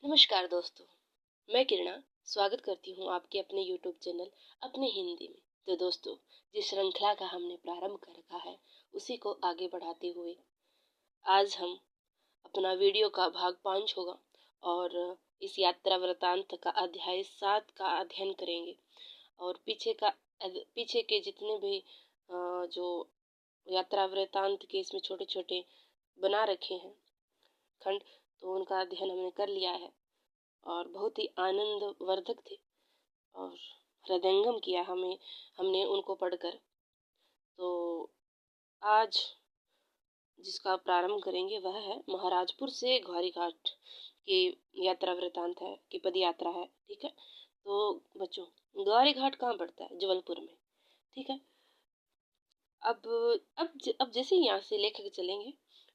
नमस्कार दोस्तों, मैं किरणा स्वागत करती हूँ आपके अपने यूट्यूब चैनल अपने हिंदी में। तो दोस्तों, जिस श्रृंखला का हमने प्रारंभ कर रखा है उसी को आगे बढ़ाते हुए आज हम अपना वीडियो का भाग 5 होगा और इस यात्रा वृतांत का अध्याय 7 का अध्ययन करेंगे। और पीछे के जितने भी जो यात्रा वृतांत के इसमें छोटे छोटे बना रखे हैं खंड, तो उनका अध्ययन हमने कर लिया है और बहुत ही आनंदवर्धक थे और हृदयंगम किया हमने उनको पढ़कर। तो आज जिसका प्रारंभ करेंगे वह है महाराजपुर से गौरी घाट की यात्रा वृतांत है कि पद यात्रा है। ठीक है, तो बच्चों, गौरी घाट कहाँ पड़ता है? जबलपुर में। ठीक है, अब जैसे यहाँ से लेकर चलेंगे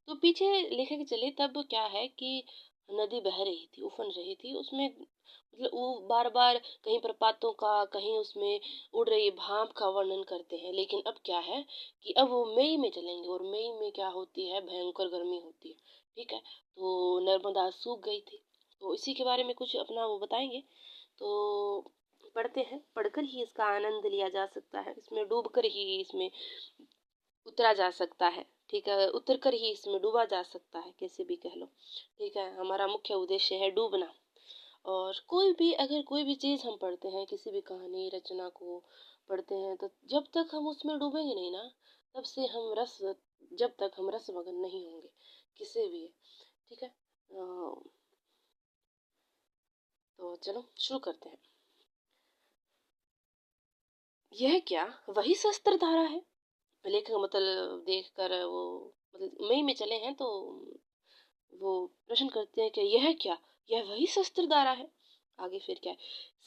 तो पीछे लेकर चले तब क्या है कि नदी बह रही थी, उफन रही थी। उसमें मतलब वो बार बार कहीं प्रपातों का, कहीं उसमें उड़ रही भाप का वर्णन करते हैं। लेकिन अब क्या है कि अब वो मई में चलेंगे और मई में क्या होती है, भयंकर गर्मी होती है। ठीक है, तो नर्मदा सूख गई थी, तो इसी के बारे में कुछ अपना वो बताएंगे। तो पढ़ते हैं, पढ़कर ही इसका आनंद लिया जा सकता है, इसमें डूबकर ही इसमें उतरा जा सकता है। ठीक है, उतर कर ही इसमें डूबा जा सकता है, कैसे भी कह लो। ठीक है, हमारा मुख्य उद्देश्य है डूबना। और अगर कोई भी चीज़ हम पढ़ते हैं, किसी भी कहानी रचना को पढ़ते हैं, तो जब तक हम उसमें डूबेंगे नहीं ना, जब तक हम रस मगन नहीं होंगे किसी भी। ठीक है, तो चलो शुरू करते हैं। यह क्या वही शस्त्र धारा है? लेखक मतलब देख कर वो मतलब मई में चले हैं तो वो प्रश्न करते हैं कि यह क्या, यह वही शस्त्र धारा है? आगे फिर क्या है?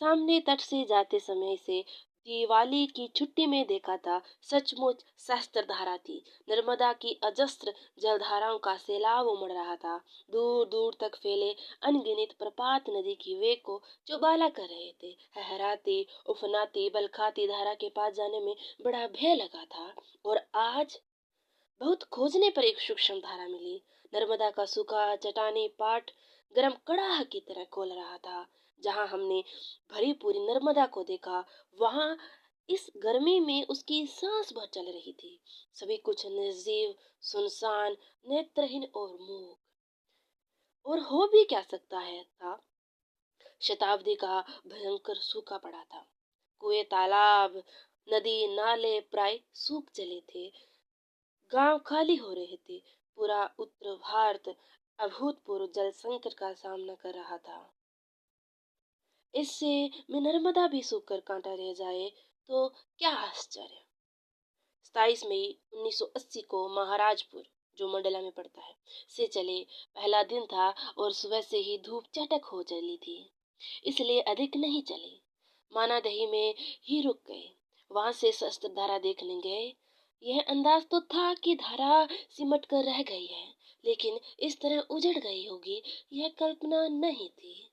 सामने तट से जाते समय से दिवाली की छुट्टी में देखा था, सचमुच शस्त्र धारा थी। नर्मदा की अजस्त्र जलधाराओं का सैलाब उमड़ रहा था। दूर दूर तक फैले अनगिनत प्रपात नदी की वेग को चौबाला कर रहे थे। हहराती उफनाती बलखाती धारा के पास जाने में बड़ा भय लगा था। और आज बहुत खोजने पर एक सूक्ष्म धारा मिली। नर्मदा का सूखा चटानी पाट गरम कड़ाह की तरह खोल रहा था। जहां हमने भरी पूरी नर्मदा को देखा, वहां इस गर्मी में उसकी सांस भर चल रही थी। सभी कुछ निर्जीव, सुनसान, नेत्रहीन और मूक। और हो भी क्या सकता है था? शताब्दी का भयंकर सूखा पड़ा था। कुएं, तालाब, नदी नाले प्राय सूख चले थे। गांव खाली हो रहे थे। पूरा उत्तर भारत अभूतपूर्व जल संकट का सामना कर रहा था। इससे में नर्मदा भी सूखकर कांटा रह जाए तो क्या आश्चर्य। 27 मई 1980 को महाराजपुर, जो मंडला में पड़ता है, से चले। पहला दिन था और सुबह से ही धूप चटक हो चली थी, इसलिए अधिक नहीं चले। मानादही में ही रुक गए। वहां से शस्त्र धारा देखने गए। यह अंदाज तो था कि धारा सिमट कर रह गई है, लेकिन इस तरह उजड़ गई होगी यह कल्पना नहीं थी।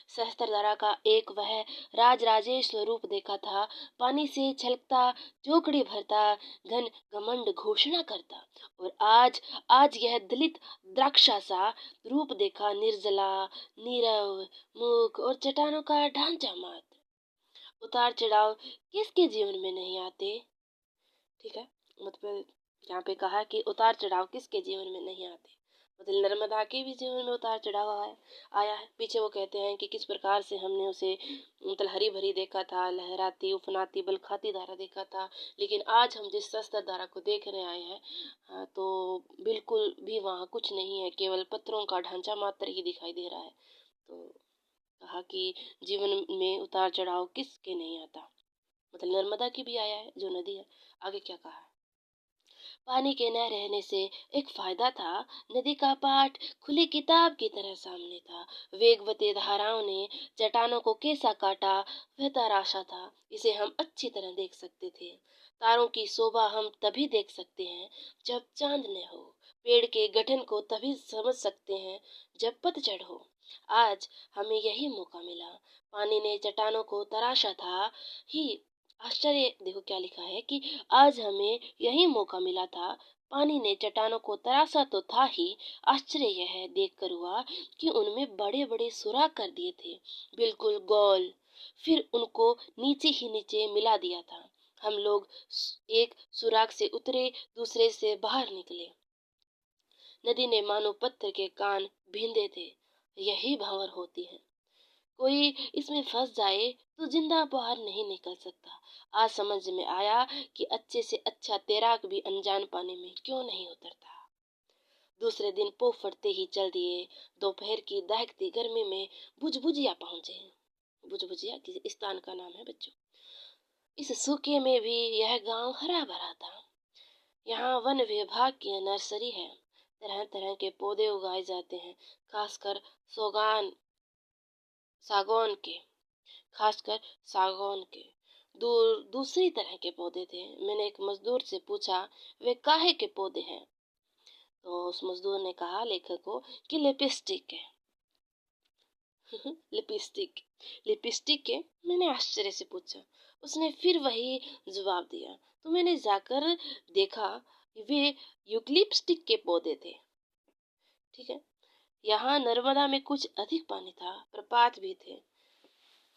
सहस्त्रधारा का एक वह राजराजेश स्वरूप देखा था। पानी से छलकता, चौकड़ी भरता, घन घमंड घोषणा करता। और आज आज यह दलित द्राक्षा सा रूप देखा, निर्जला, नीरव, मूक और चट्टानों का ढांचा मात्र। उतार चढ़ाव किसके जीवन में नहीं आते? ठीक है, मतलब यहाँ पे कहा कि उतार चढ़ाव किसके जीवन में नहीं आते। मतलब नर्मदा के भी जीवन में उतार चढ़ाव आया है। पीछे वो कहते हैं कि किस प्रकार से हमने उसे मतलब हरी भरी देखा था, लहराती उफनाती बलखाती धारा देखा था। लेकिन आज हम जिस शस्त्र धारा को देख रहे आए हैं, तो बिल्कुल भी वहाँ कुछ नहीं है, केवल पत्थरों का ढांचा मात्र ही दिखाई दे रहा है। तो कहा कि जीवन में उतार चढ़ाव किसके नहीं आता, मतलब नर्मदा की भी आया है जो नदी है। आगे क्या कहा है? पानी के न रहने से एक फायदा था। नदी का पाठ खुली किताब की तरह सामने था। वेगवती धाराओं ने चट्टानों को कैसा काटा, वह तराशा था। इसे हम अच्छी तरह देख सकते थे। तारों की शोभा हम तभी देख सकते हैं जब चांद न हो। पेड़ के गठन को तभी समझ सकते हैं जब पतझड़ हो। आज हमें यही मौका मिला। पानी ने चट्टानों को तराशा था ही। आश्चर्य देखो क्या लिखा है कि आज हमें यही मौका मिला था। पानी ने चट्टानों को तरासा तो था ही, आश्चर्य यह देखकर हुआ कि उनमें बड़े बड़े सुराख कर दिए थे, बिल्कुल गोल। फिर उनको नीचे ही नीचे मिला दिया था। हम लोग एक सुराख से उतरे, दूसरे से बाहर निकले। नदी ने मानो पत्थर के कान भींदे थे। यही भंवर होती है, कोई इसमें फंस जाए तो जिंदा बाहर नहीं निकल सकता। आज समझ में आया कि अच्छे से अच्छा तैराक भी अनजान पानी में क्यों नहीं उतरता। दूसरे दिन पो फटते ही चल दिए। दोपहर की दहकती गर्मी में भुजभुजिया पहुंचे। भुजभुजिया किसी स्थान का नाम है बच्चों। इस सूखे में भी यह गांव हरा भरा था। यहाँ वन विभाग की नर्सरी है। तरह तरह के पौधे उगाए जाते हैं, खासकर सोगान सागौन के खासकर सागौन के। दूसरी तरह के पौधे थे। मैंने एक मजदूर से पूछा, वे काहे के पौधे हैं? तो उस मजदूर ने कहा लेखक को कि लिपस्टिक है। लिपस्टिक लिपस्टिक के? मैंने आश्चर्य से पूछा। उसने फिर वही जवाब दिया। तो मैंने जाकर देखा, वे यूकलिप्टिक के पौधे थे। ठीक है। यहाँ नर्मदा में कुछ अधिक पानी था, प्रपात भी थे।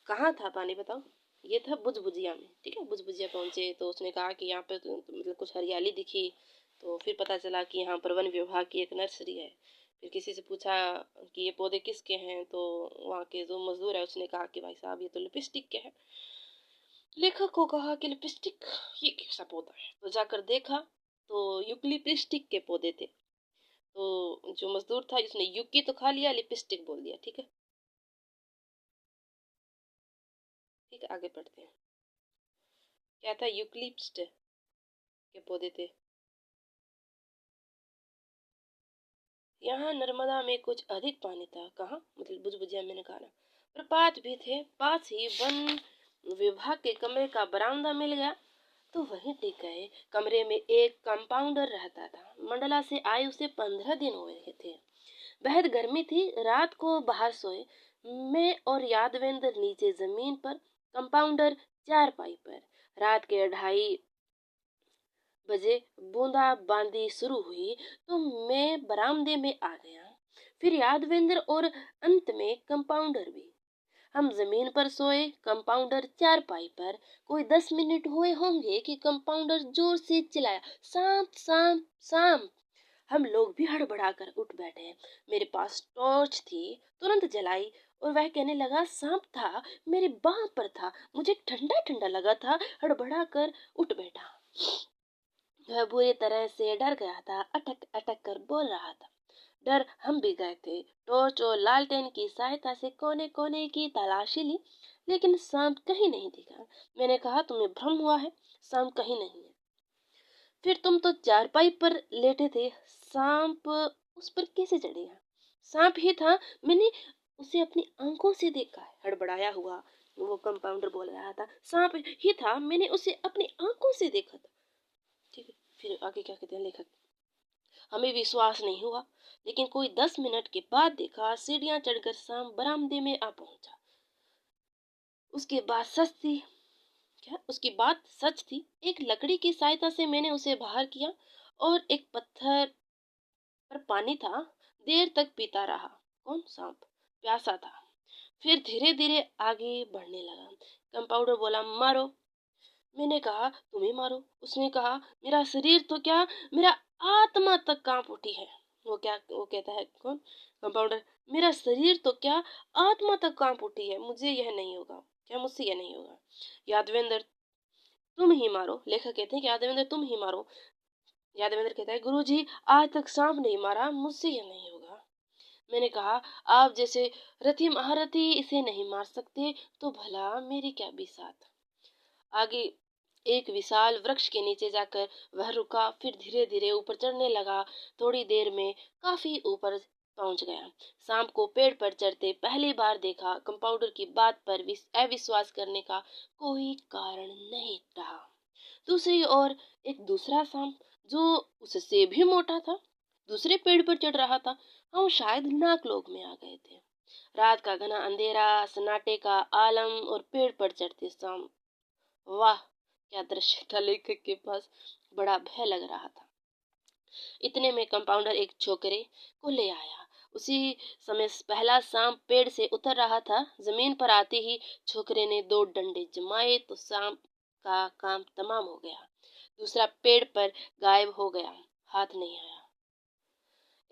कहाँ था पानी बताओ? ये था भुजभुजिया में। ठीक है, भुजभुजिया पहुंचे तो उसने कहा कि यहाँ पे तो मतलब कुछ हरियाली दिखी। तो फिर पता चला कि यहाँ पर वन विभाग की एक नर्सरी है। फिर किसी से पूछा कि ये पौधे किसके हैं, तो वहाँ के जो मजदूर है उसने कहा कि भाई साहब ये तो लिपस्टिक के हैं। लेखक को कहा कि लिपस्टिक ये कैसा पौधा है? तो जाकर देखा तो यूकलिप्टिक के पौधे थे। तो जो मजदूर था उसने यूकी तो खा लिया, लिपस्टिक बोल दिया। ठीक है, ठीक है, आगे पढ़ते हैं। क्या था? यूकलिप्ट के पौधे थे। यहाँ नर्मदा में कुछ अधिक पानी था। कहाँ? मतलब भुजभुजिया मैंने कहा ना। प्रपात भी थे। पास ही वन विभाग के कमरे का बरामदा मिल गया तो वहीं टिक गए। कमरे में एक कंपाउंडर रहता था। मंडला से आए उसे 15 दिन हुए थे। बेहद गर्मी थी। रात को बाहर सोए। मैं और यादवेंद्र नीचे जमीन पर, कंपाउंडर चारपाई पर। रात के 2:30 बजे बूंदाबांदी शुरू हुई तो मैं बरामदे में आ गया, फिर यादवेंद्र और अंत में कंपाउंडर भी। हम जमीन पर सोए, कंपाउंडर चारपाई पर। कोई 10 मिनट हुए होंगे कि कंपाउंडर जोर से चिल्लाया, सांप सांप सांप। हम लोग भी हड़बड़ाकर उठ बैठे। मेरे पास टॉर्च थी, तुरंत जलाई और वह कहने लगा सांप था, मेरी बाह पर था। मुझे ठंडा ठंडा लगा था, हड़बड़ाकर उठ बैठा। वह बुरी तरह से डर गया था, अटक अटक कर बोल रहा था। डर हम भी गए थे। टॉर्च और लालटेन की सहायता से कोने कोने की तलाशी ली, लेकिन सांप कहीं नहीं दिखा। मैंने कहा, तुम्हें भ्रम हुआ है, सांप कहीं नहीं है। फिर तुम तो चारपाई पर लेटे थे, सांप उस पर कैसे चढ़ेगा? सांप ही था, मैंने उसे अपनी आंखों से देखा है। हड़बड़ाया हुआ वो कंपाउंडर बोल रहा था, सांप ही था, मैंने उसे अपनी आंखों से देखा था। ठीक है, फिर आगे क्या कहते हैं लेखक? हमें विश्वास नहीं हुआ, लेकिन कोई 10 मिनट के बाद देखा, सीढ़ियां चढ़कर सांप बरामदे में आ पहुंचा। उसके बाद सच थी क्या उसकी बात सच थी। एक लकड़ी की सहायता से मैंने उसे बाहर किया और एक पत्थर पर पानी था, देर तक पीता रहा। कौन? सांप। प्यासा था। फिर धीरे धीरे आगे बढ़ने लगा। कंपाउंडर बोला, मारो। मैंने कहा, तुम ही मारो। उसने कहा, मेरा शरीर तो क्या, मेरा आत्मा तक कांप उठी है। वो कहता है, कौन? कंपाउंडर, मेरा शरीर तो क्या, आत्मा तक कांप उठी है। मुझे यह नहीं होगा। क्या मुझसे यह नहीं होगा? यादवेंद्र, तुम ही मारो। लेखक कहते हैं कि यादवेंद्र तुम ही मारो। यादवेंद्र कहता है, गुरुजी आज तक सांप नहीं मारा, मुझसे यह नहीं होगा। मैंने कहा, आप जैसे रथी महारथी इसे नहीं मार सकते तो भला मेरी क्या बिसात। आगे एक विशाल वृक्ष के नीचे जाकर वह रुका, फिर धीरे धीरे ऊपर चढ़ने लगा। थोड़ी देर में काफी ऊपर पहुंच गया। सांप को पेड़ पर चढ़ते पहली बार देखा। कंपाउंडर की बात पर अविश्वास करने का कोई कारण नहीं रहा। दूसरी ओर एक दूसरा सांप, जो उससे भी मोटा था, दूसरे पेड़ पर चढ़ रहा था। हम शायद नाकलोक में आ गए थे। रात का घना अंधेरा, सन्नाटे का आलम और पेड़ पर चढ़ते सांप। वाह क्या दृश्य था! लेखक के पास बड़ा भय लग रहा था। इतने में कंपाउंडर एक छोकरे को ले आया। उसी समय पहला सांप पेड़ से उतर रहा था। जमीन पर आते ही छोकरे ने 2 डंडे जमाए तो सांप का काम तमाम हो गया। दूसरा पेड़ पर गायब हो गया, हाथ नहीं आया।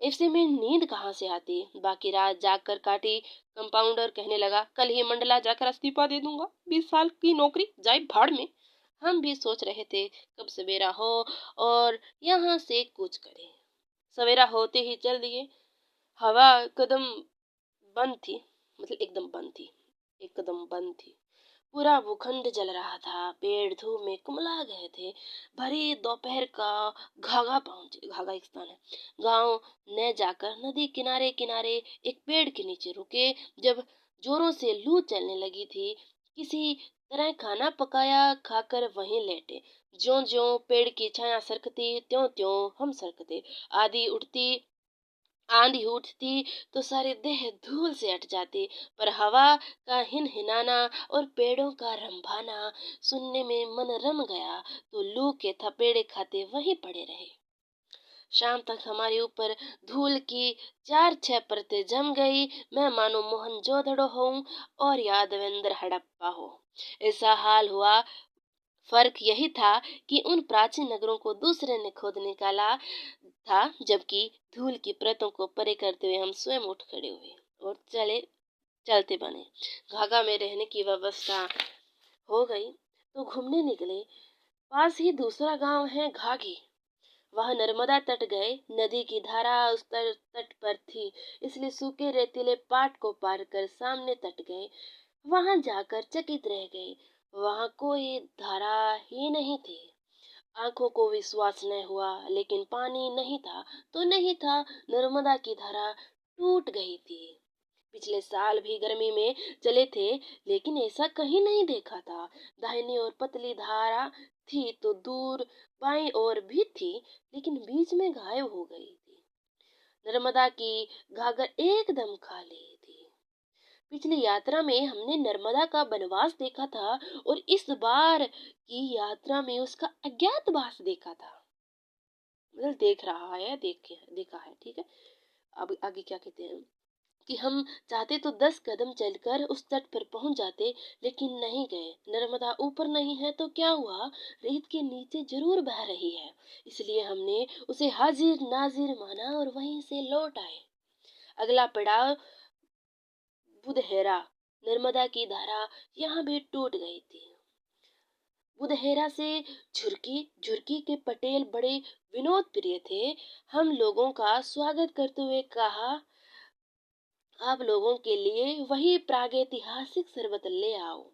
ऐसे में नींद कहाँ से आती। बाकी रात जागकर काटी। कंपाउंडर कहने लगा, कल ही मंडला जाकर इस्तीफा दे दूंगा, 20 साल की नौकरी जाए भाड़ में। हम भी सोच रहे थे कब सवेरा हो और यहाँ से कूच करें। सवेरा होते ही चल दिए। हवा कदम बंद थी, मतलब एकदम बंद थी, एक कदम बंद थी। पूरा भूखंड जल रहा था। पेड़ धूप में कुमला गए थे। भरी दोपहर का घाघा पहुंचे। घाघा एक स्थान है। गांव न जाकर नदी किनारे किनारे एक पेड़ के नीचे रुके। जब जोरों से लू चलने लगी थी, किसी तरह खाना पकाया खाकर वहीं लेटे। ज्यों ज्यों पेड़ की छाया सरकती त्यों त्यों हम सरकते। आधी उठती आंधी उठती तो सारी देह धूल से हट जाती, पर हवा का हिनहिनाना और पेड़ों का रंभाना सुनने में मन रम गया तो लू के थपेड़े खाते वहीं पड़े रहे। शाम तक हमारे ऊपर धूल की 4-6 परतें जम गई। मैं मानो मोहनजोदड़ो हूँ और यादवेंद्र हड़प्पा हो, ऐसा हाल हुआ। फर्क यही था कि उन प्राचीन नगरों को दूसरे ने खोद निकाला था, जबकि धूल की परतों को परे करते हुए हम स्वयं उठ खड़े हुए और चलते बने। घाघा में रहने की व्यवस्था हो गई तो घूमने निकले। पास ही दूसरा गांव है घाघी। वह नर्मदा तट गए। नदी की धारा उस तट पर थी, इसलिए सूखे रेतीले पाट को पार कर सामने तट गए। वहां जाकर चकित रह गए। वहां कोई धारा ही नहीं थी। आंखों को विश्वास न हुआ, लेकिन पानी नहीं था तो नहीं था। नर्मदा की धारा टूट गई थी। पिछले साल भी गर्मी में चले थे, लेकिन ऐसा कहीं नहीं देखा था। दाहिनी ओर पतली धारा थी तो दूर बाईं ओर भी थी, लेकिन बीच में गायब हो गई थी। नर्मदा की घाघर एकदम खाली थी। पिछली यात्रा में हमने नर्मदा का बनवास देखा था और इस बार की यात्रा में उसका अज्ञातवास देखा था। मतलब देख रहा है, देखा है, ठीक है। अब आगे क्या कहते हैं कि हम चाहते तो 10 कदम चलकर उस तट पर पहुंच जाते, लेकिन नहीं गए। नर्मदा ऊपर नहीं है तो क्या हुआ, रेत के नीचे जरूर बह रही है, इसलिए हमने उसे हाजिर नाजिर माना और वहीं से लौट आए। अगला पड़ाव बुधहेरा। नर्मदा की धारा यहाँ भी टूट गई थी। बुधहेरा से झुरकी झुरकी के पटेल बड़े विनोद प्रिय थे। हम लोगों का स्वागत करते हुए कहा, आप लोगों के लिए वही प्रागैतिहासिक शरबत ले आओ।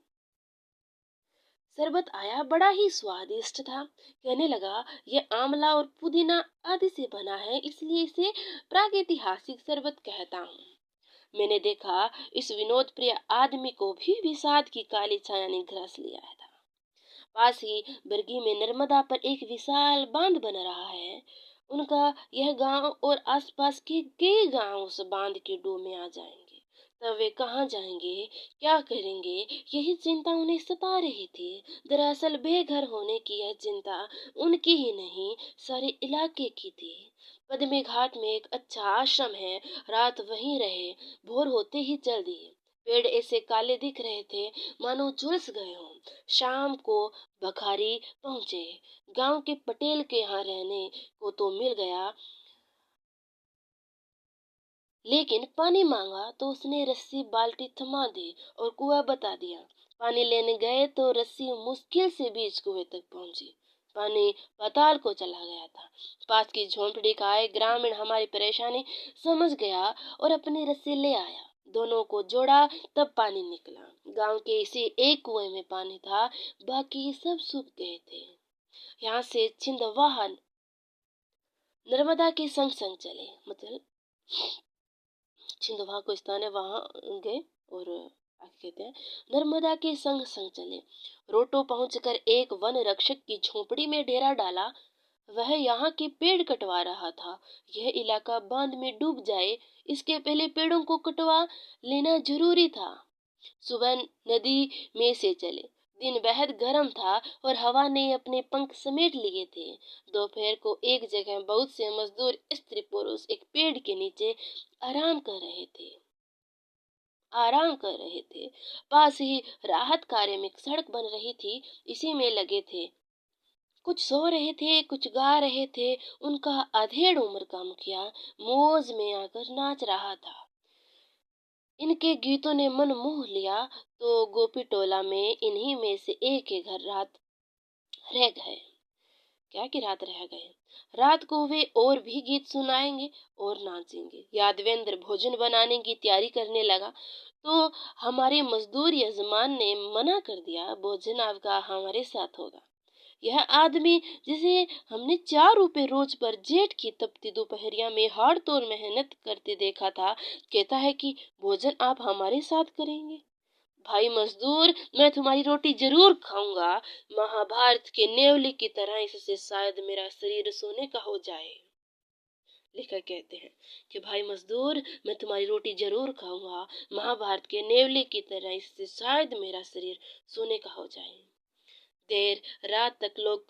शरबत आया, बड़ा ही स्वादिष्ट था। कहने लगा, ये आंवला और पुदीना आदि से बना है, इसलिए इसे प्रागैतिहासिक शरबत कहता हूँ। मैंने देखा इस विनोद प्रिय आदमी को भी विषाद की काली छाया ने ग्रास लिया था। पास ही बरगी में नर्मदा पर एक विशाल बांध बन रहा है। उनका यह गांव और आसपास के कई गांव उस बांध की डूब में आ जाएंगे। तब वे कहाँ जाएंगे, क्या करेंगे, यही चिंता उन्हें सता रही थी। दरअसल बेघर होने की यह चिंता उनकी ही नहीं, सारे इलाके की थी। पद्मे घाट में एक अच्छा आश्रम है, रात वहीं रहे। भोर होते ही चल दिए। पेड़ ऐसे काले दिख रहे थे मानो झुलस गए हों। शाम को बखारी पहुंचे। गांव के पटेल के यहाँ रहने को तो मिल गया, लेकिन पानी मांगा तो उसने रस्सी बाल्टी थमा दी और कुआं बता दिया। पानी लेने गए तो रस्सी मुश्किल से बीच कुएं तक पहुंची। पानी पाताल को चला गया था। पास की झोंपड़ी का एक ग्रामीण हमारी परेशानी समझ गया और अपनी रस्सी ले आया। दोनों को जोड़ा, तब पानी निकला। गांव के इसी एक कुएं में पानी था, बाकी सब सूख गए थे। यहाँ से छिंदवाहा नर्मदा के संग संग चले, मतलब छिंदवाहा को स्थान है, वहां गए और आगे कहते हैं नर्मदा के संग संग चले। रोटो पहुंचकर एक वन रक्षक की झोपड़ी में डेरा डाला। वह यहाँ के पेड़ कटवा रहा था। यह इलाका बांध में डूब जाए, इसके पहले पेड़ों को कटवा लेना जरूरी था। सुबह नदी में से चले। दिन बेहद गर्म था और हवा ने अपने पंख समेट लिए थे। दोपहर को एक जगह बहुत से मजदूर स्त्री पुरुष एक पेड़ के नीचे आराम कर रहे थे आराम कर रहे थे। पास ही राहत कार्य में एक सड़क बन रही थी, इसी में लगे थे। कुछ सो रहे थे, कुछ गा रहे थे। उनका अधेड़ उम्र का मुखिया मौज में आकर नाच रहा था। इनके गीतों ने मन मोह लिया तो गोपी टोला में इन्हीं में से एक के घर रात रह गए। क्या कि रात रह गए। रात को वे और भी गीत सुनाएंगे और नाचेंगे। यादवेंद्र भोजन बनाने की तैयारी करने लगा तो हमारे मजदूर यजमान ने मना कर दिया, भोजन आपका हमारे साथ होगा। यह आदमी जिसे हमने 4 रुपए रोज पर जेठ की तपती दोपहरिया में हाड़ तोड़ मेहनत करते देखा था, कहता है कि भोजन आप हमारे साथ करेंगे। भाई मजदूर, मैं तुम्हारी रोटी जरूर खाऊंगा। महाभारत के नेवले की तरह इससे शायद मेरा शरीर सोने का हो जाए। लेखक कहते हैं कि भाई मजदूर, मैं तुम्हारी रोटी जरूर खाऊंगा। महाभारत के नेवले की तरह इससे शायद मेरा शरीर सोने का हो जाए। देर रात तक लोग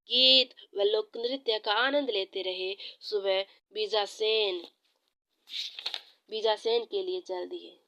गीत व लोक नृत्य का आनंद लेते रहे। सुबह बीजासेन के लिए चल दिए।